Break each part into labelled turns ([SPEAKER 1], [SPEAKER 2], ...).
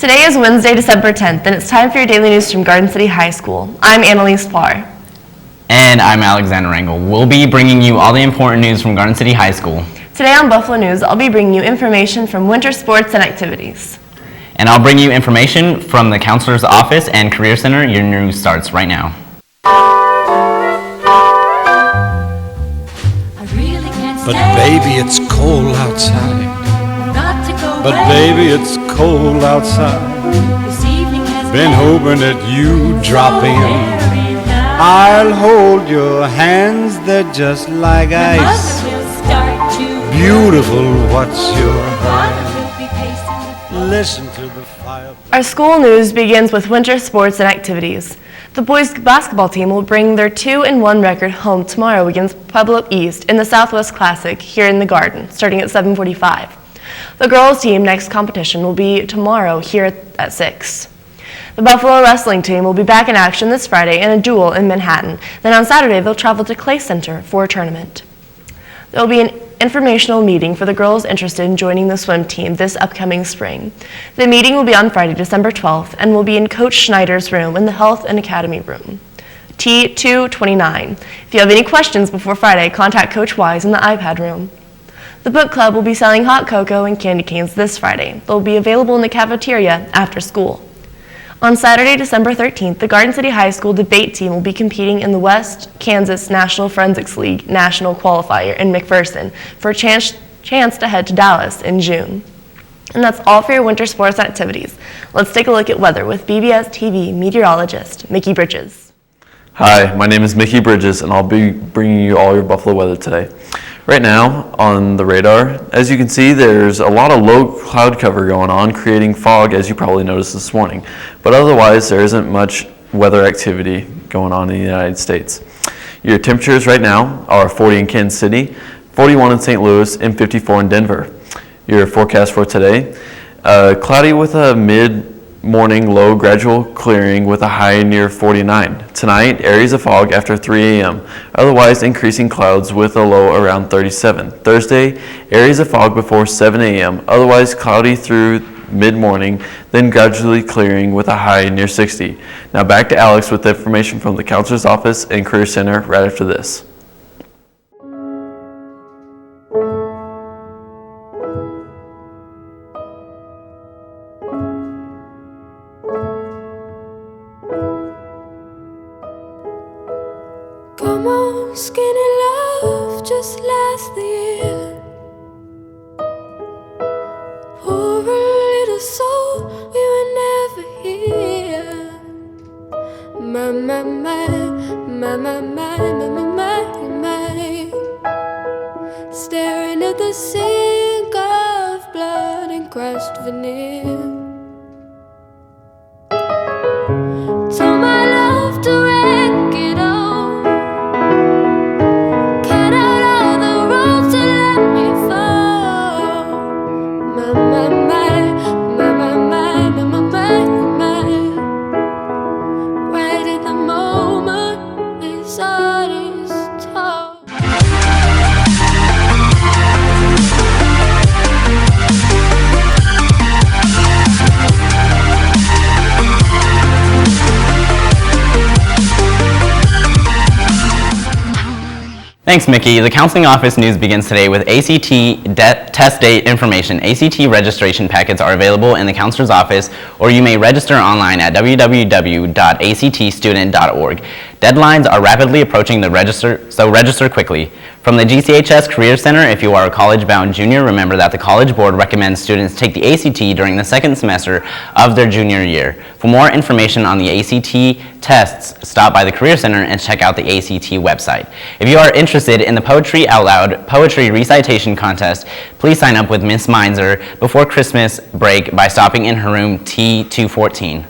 [SPEAKER 1] Today is Wednesday, December 10th, and it's time for your daily news from Garden City High School. I'm Annalise Parr.
[SPEAKER 2] And I'm Alexander Rangel. We'll be bringing you all the important news from Garden City High School.
[SPEAKER 1] Today on Buffalo News, I'll be bringing you information from winter sports and activities.
[SPEAKER 2] And I'll bring you information from the counselor's office and career center. Your news starts right now.
[SPEAKER 3] But baby, it's cold outside. But baby, it's cold outside. Been hoping that you drop in. I'll hold your hands, they're just like ice. Beautiful, what's your hurry? Listen to the fire.
[SPEAKER 1] Our school news begins with winter sports and activities. The boys basketball team will bring their 2-1 record home tomorrow against Pueblo East in the Southwest Classic here in the Garden, starting at 7:45. The girls' team next competition will be tomorrow here at 6. The Buffalo wrestling team will be back in action this Friday in a duel in Manhattan. Then on Saturday, they'll travel to Clay Center for a tournament. There will be an informational meeting for the girls interested in joining the swim team this upcoming spring. The meeting will be on Friday, December 12th, and will be in Coach Schneider's room in the Health and Academy room, T229. If you have any questions before Friday, contact Coach Wise in the iPad room. The book club will be selling hot cocoa and candy canes this Friday. They'll be available in the cafeteria after school. On Saturday, December 13th, the Garden City High School debate team will be competing in the West Kansas National Forensics League National Qualifier in McPherson for a chance to head to Dallas in June. And that's all for your winter sports activities. Let's take a look at weather with BBS-TV meteorologist Mickey Bridges.
[SPEAKER 4] Hi, my name is Mickey Bridges, and I'll be bringing you all your Buffalo weather today. Right now on the radar, as you can see, there's a lot of low cloud cover going on, creating fog, as you probably noticed this morning. But otherwise, there isn't much weather activity going on in the United States. Your temperatures right now are 40 in Kansas City, 41 in St. Louis, and 54 in Denver. Your forecast for today, cloudy with a mid-morning low gradual clearing with a high near 49. Tonight, areas of fog after 3 a.m. Otherwise, increasing clouds with a low around 37. Thursday, areas of fog before 7 a.m. Otherwise, cloudy through mid-morning, then gradually clearing with a high near 60. Now back to Alex with information from the counselor's office and career center right after this.
[SPEAKER 5] Come on, skinny love, just last the year. Poor little soul, we were never here. My, my, my, my, my, my, my, my, my, my. Staring at the sink of blood and crushed veneer. Told my love to wreck it all.
[SPEAKER 2] Thanks, Mickey. The counseling office news begins today with ACT test date information. ACT registration packets are available in the counselor's office, or you may register online at www.actstudent.org. Deadlines are rapidly approaching, so register quickly. From the GCHS Career Center, if you are a college-bound junior, remember that the College Board recommends students take the ACT during the second semester of their junior year. For more information on the ACT tests, stop by the Career Center and check out the ACT website. If you are interested in the Poetry Out Loud Poetry Recitation Contest, please sign up with Miss Meinzer before Christmas break by stopping in her room T214.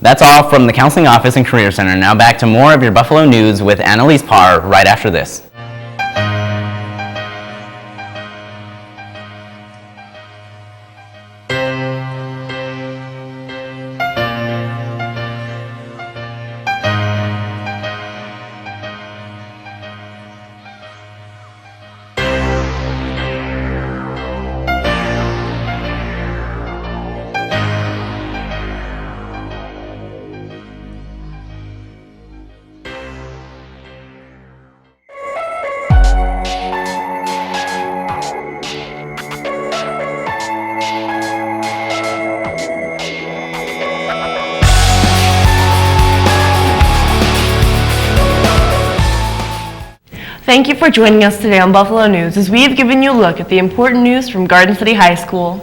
[SPEAKER 2] That's all from the Counseling Office and Career Center. Now back to more of your Buffalo news with Annalise Parr right after this.
[SPEAKER 1] Thank you for joining us today on Buffalo News as we have given you a look at the important news from Garden City High School.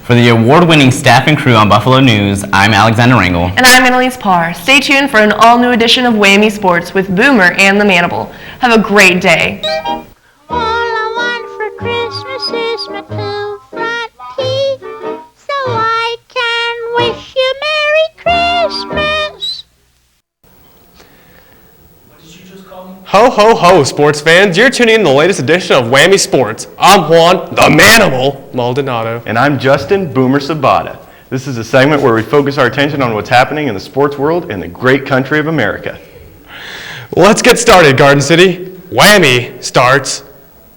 [SPEAKER 2] For the award-winning staff and crew on Buffalo News, I'm Alexander Ringel.
[SPEAKER 1] And I'm Annalise Parr. Stay tuned for an all-new edition of Whammy Sports with Boomer and the Manimal. Have a great day.
[SPEAKER 6] All I want for Christmas is my two front teeth, so I can wish you Merry Christmas.
[SPEAKER 7] Ho, ho, ho, sports fans. You're tuning in to the latest edition of Whammy Sports. I'm Juan, the Manimal Maldonado.
[SPEAKER 8] And I'm Justin Boomer Sabata. This is a segment where we focus our attention on what's happening in the sports world in the great country of America.
[SPEAKER 7] Let's get started, Garden City. Whammy starts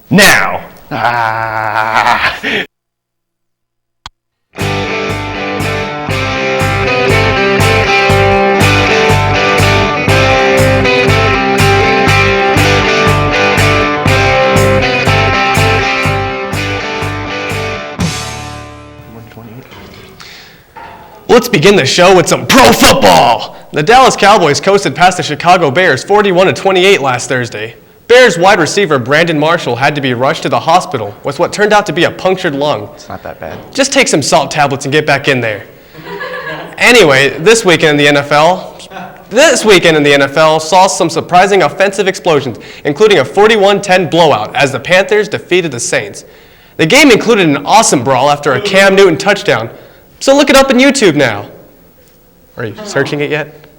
[SPEAKER 7] now. Let's begin the show with some pro football. The Dallas Cowboys coasted past the Chicago Bears 41-28 last Thursday. Bears wide receiver Brandon Marshall had to be rushed to the hospital with what turned out to be a punctured lung.
[SPEAKER 8] It's not that bad.
[SPEAKER 7] Just take some salt tablets and get back in there. Anyway, this weekend in the NFL saw some surprising offensive explosions, including a 41-10 blowout as the Panthers defeated the Saints. The game included an awesome brawl after a Cam Newton touchdown. So look it up on YouTube now. Are you searching it yet?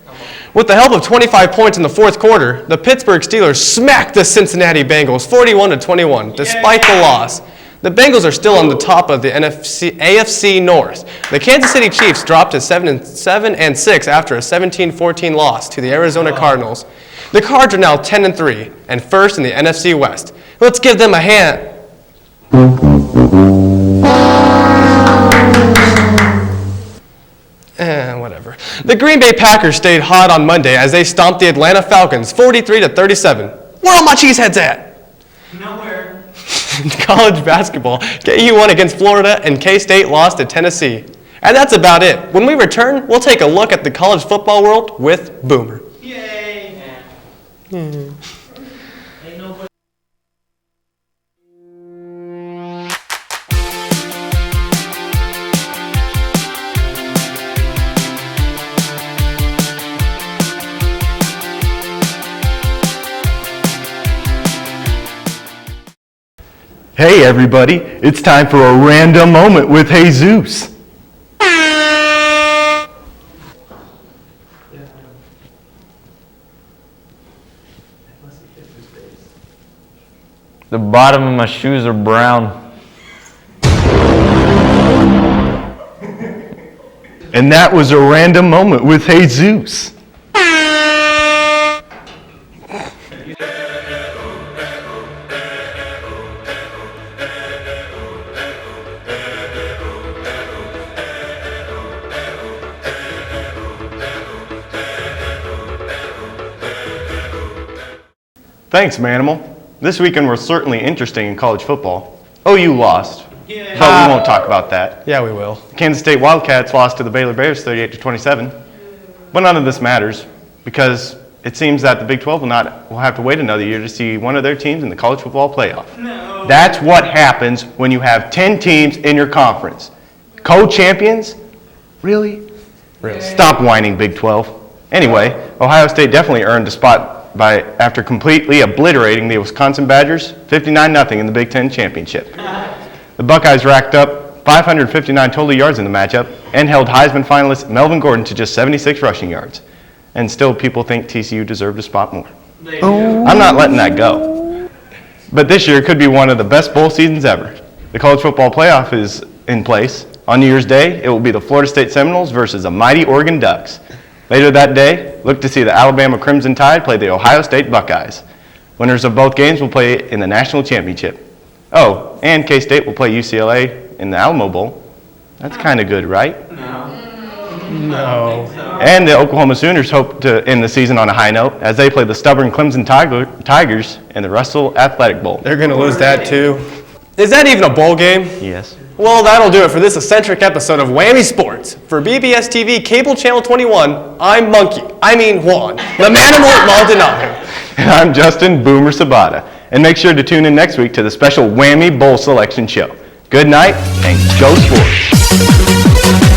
[SPEAKER 7] With the help of 25 points in the fourth quarter, the Pittsburgh Steelers smacked the Cincinnati Bengals 41-21, despite the loss. The Bengals are still on the top of the AFC North. The Kansas City Chiefs dropped to 7-6 after a 17-14 loss to the Arizona Cardinals. The Cards are now 10-3 and first in the NFC West. Let's give them a hand. Whatever. The Green Bay Packers stayed hot on Monday as they stomped the Atlanta Falcons 43-37. Where are my cheeseheads at? Nowhere. College basketball, KU won against Florida and K-State lost to Tennessee. And that's about it. When we return, we'll take a look at the college football world with Boomer. Yay!
[SPEAKER 8] Hey everybody, it's time for a random moment with Jesus.
[SPEAKER 9] The bottom of my shoes are brown.
[SPEAKER 8] And that was a random moment with Jesus. Thanks, Manimal. This weekend was certainly interesting in college football. OU lost, but we won't talk about that.
[SPEAKER 7] Yeah, we will.
[SPEAKER 8] Kansas State Wildcats lost to the Baylor Bears 38-27. But none of this matters because it seems that the Big 12 will have to wait another year to see one of their teams in the college football playoff. No. That's what happens when you have 10 teams in your conference. Co-champions? Really? Stop whining, Big 12. Anyway, Ohio State definitely earned a spot after completely obliterating the Wisconsin Badgers 59-0 in the Big Ten championship. The Buckeyes racked up 559 total yards in the matchup and held Heisman finalist Melvin Gordon to just 76 rushing yards. And still people think TCU deserved a spot more. I'm not letting that go. But this year could be one of the best bowl seasons ever. The college football playoff is in place. On New Year's Day, it will be the Florida State Seminoles versus the mighty Oregon Ducks. Later that day, look to see the Alabama Crimson Tide play the Ohio State Buckeyes. Winners of both games will play in the national championship. Oh, and K-State will play UCLA in the Alamo Bowl. That's kind of good, right?
[SPEAKER 7] No.
[SPEAKER 8] And the Oklahoma Sooners hope to end the season on a high note as they play the stubborn Clemson Tigers in the Russell Athletic Bowl.
[SPEAKER 7] They're going to lose that too. Is that even a bowl game?
[SPEAKER 8] Yes.
[SPEAKER 7] Well, that'll do it for this eccentric episode of Whammy Sports. For BBS-TV Cable Channel 21, I'm Juan, the Manimal Maldonado.
[SPEAKER 8] And I'm Justin Boomer Sabata. And make sure to tune in next week to the special Whammy Bowl Selection Show. Good night and go Sports!